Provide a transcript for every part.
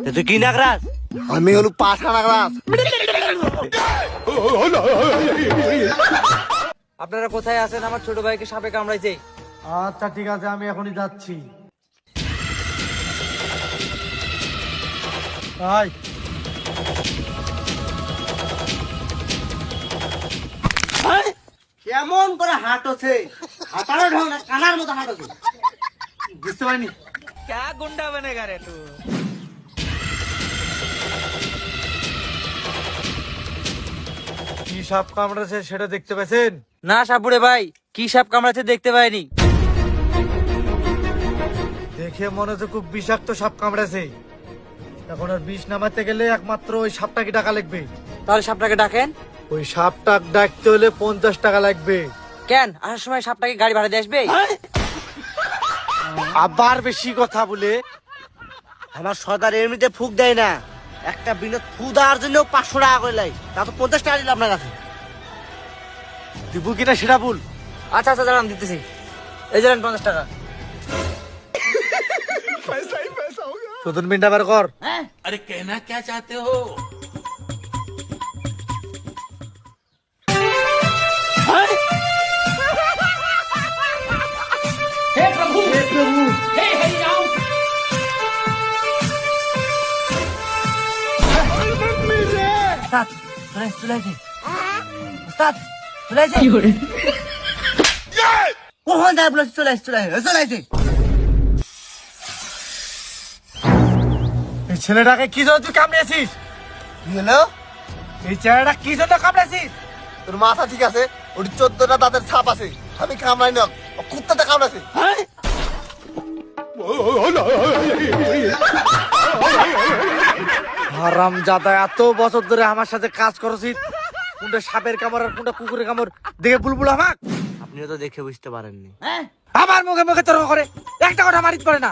তুই কি নাগরাজ? আমি হলো পাঠা নাগরাজ। আপনারা কোথায় আছেন? আমার ছোট ভাইকে সাপে কামড়াইছে। আচ্ছা ঠিক আছে, আমি এখনই যাচ্ছি। আয় কেমন করে হাঁটছে, হাঁটারও ঢং না, কানার মতো হাঁটছে। বুঝতে পারিনি। क्या गुंडा बनेगा रे तू? কি সাপ কামড়েছে সেটা দেখতে পেয়েছেন? না সাপুড়ে ভাই, কি সাপ কামড়াচ্ছে দেখতে পাইনি। দেখে মনে হচ্ছে খুব বিষাক্ত সাপ কামড়েছে। এখন আর বিষ নামাতে গেলে একমাত্র ওই সাপটাকে টাকা লাগবে। তাহলে সাপটাকে ডাকেন। ওই সাপটা ডাকতে হলে 50 টাকা লাগবে। কেন আসার সময় সাপটাকে গাড়ি ভাড়া দিয়ে আসবে? আবার বেশি কথা বলে। আমার সর্দার এমনিতে ফুক দেয় না, একটা বিনোদ ফু দেওয়ার জন্য 500 টাকা করে লাই, তা তো 50 টাকা দিল আপনার কাছে। দিব কিনা সেটা বল। আচ্ছা আচ্ছা দাঁড়ান দিতেছি। এই জানেন 50 টাকা। চতুন মিনিট আবার কর। अरे कहना क्या चाहते हो? উস্তাদ, চলে আসে। উস্তাদ, চলে আসে। কখন যায় বলে চলে আসছে, চলে আসছে। এই ছেলেটাকে কি জন্য তুই কামড়েছিস? কি হলো? এই ছেলেটা কি জন্য কামড়েছিস? তোর মাথা ঠিক আছে? ওটি 14টা দাঁতের ছাপ আছে। আমি কামড়াই না, কুত্তাটা কামড়াছে। হারাম জাদা, এত বছর ধরে আমার সাথে কাজ করছিস, কোনটা সাপের কামড় আর কোনটা কুকুরের কামড় দেখে বুলবুল আমাক। আপনিও তো দেখে বুঝতে পারেননি। আমার মুখে মুখে তর্ক করে একটা কথা মারিত পারে না।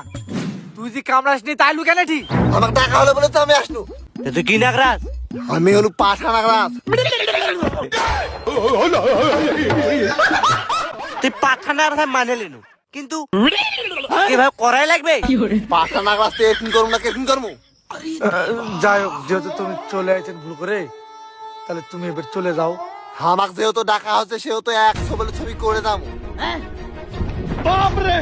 তুই যে কামড়াস নি তাই লুকেনে ঠিক। আমার টাকা হলো বলে তো আমি আসনু। তুই কি নাগরাজ? আমি হলো পাঠা নাগরাজ। তুই পাঠানার কথা মানে লেনু, কিন্তু এভাবে করাই লাগবে? পাঠা নাগরাজ তো এরকম করবো না, কেরকম করবো? যাই হোক, যেহেতু তুমি চলে আইছেন ভুল করে, তাহলে তুমি এবার চলে যাও। আমাকে যেহেতু ডাকা হচ্ছে সেহেতু 100 বলে ছবি করে দাম। বাপরে